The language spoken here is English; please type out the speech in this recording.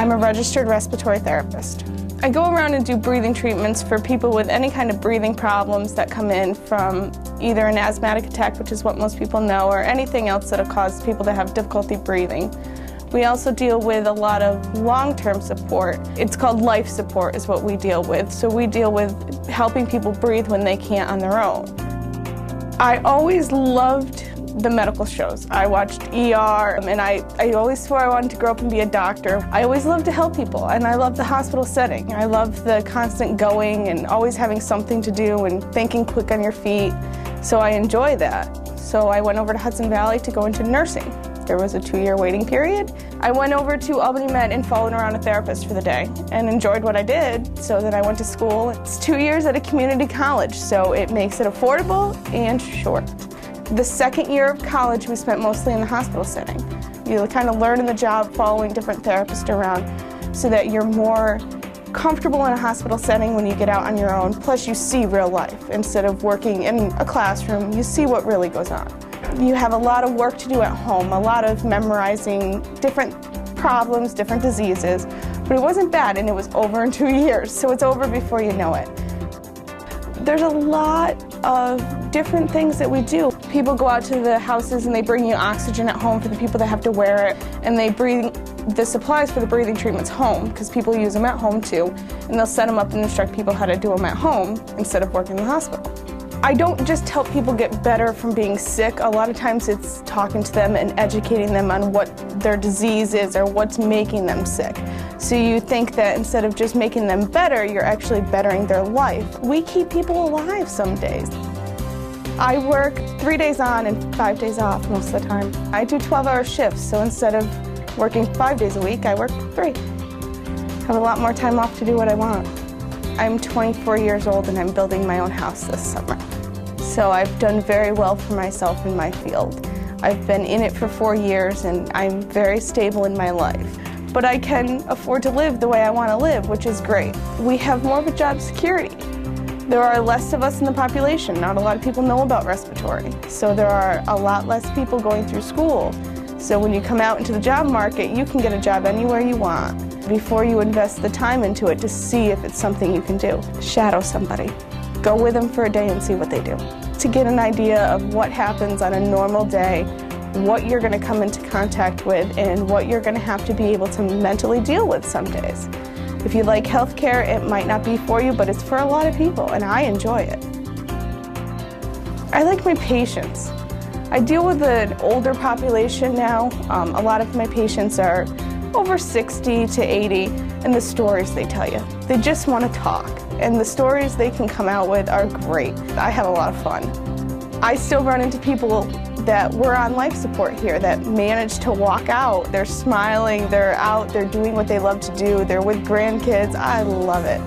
I'm a registered respiratory therapist. I go around and do breathing treatments for people with any kind of breathing problems that come in from either an asthmatic attack, which is what most people know, or anything else that'll cause people to have difficulty breathing. We also deal with a lot of long-term support. It's called life support is what we deal with. So we deal with helping people breathe when they can't on their own. I always loved the medical shows. I watched ER, and I always swore I wanted to grow up and be a doctor. I always loved to help people, and I love the hospital setting. I love the constant going and always having something to do and thinking quick on your feet. So I enjoy that. So I went over to Hudson Valley to go into nursing. There was a 2-year waiting period. I went over to Albany Med and followed around a therapist for the day and enjoyed what I did. So then I went to school. It's 2 years at a community college, so it makes it affordable and short. The second year of college we spent mostly in the hospital setting. You kind of learn in the job following different therapists around so that you're more comfortable in a hospital setting when you get out on your own. Plus you see real life. Instead of working in a classroom, you see what really goes on. You have a lot of work to do at home, a lot of memorizing different problems, different diseases, but it wasn't bad and it was over in 2 years, so it's over before you know it. There's a lot of different things that we do. People go out to the houses and they bring you oxygen at home for the people that have to wear it, and they bring the supplies for the breathing treatments home because people use them at home too, and they'll set them up and instruct people how to do them at home instead of working in the hospital. I don't just help people get better from being sick. A lot of times it's talking to them and educating them on what their disease is or what's making them sick. So you think that instead of just making them better, you're actually bettering their life. We keep people alive some days. I work 3 days on and 5 days off most of the time. I do 12-hour shifts, so instead of working 5 days a week, I work 3. Have a lot more time off to do what I want. I'm 24 years old and I'm building my own house this summer. So I've done very well for myself in my field. I've been in it for 4 years and I'm very stable in my life. But I can afford to live the way I want to live, which is great. We have more of a job security. There are less of us in the population. Not a lot of people know about respiratory. So there are a lot less people going through school. So when you come out into the job market, you can get a job anywhere you want before you invest the time into it to see if it's something you can do. Shadow somebody. Go with them for a day and see what they do. To get an idea of what happens on a normal day, what you're going to come into contact with, and what you're going to have to be able to mentally deal with some days. If you like healthcare, it might not be for you, but it's for a lot of people, and I enjoy it. I like my patients. I deal with an older population now. A lot of my patients are over 60 to 80, and the stories they tell you. They just want to talk, and the stories they can come out with are great. I have a lot of fun. I still run into people that were on life support here that managed to walk out. They're smiling, they're out, they're doing what they love to do, they're with grandkids. I love it.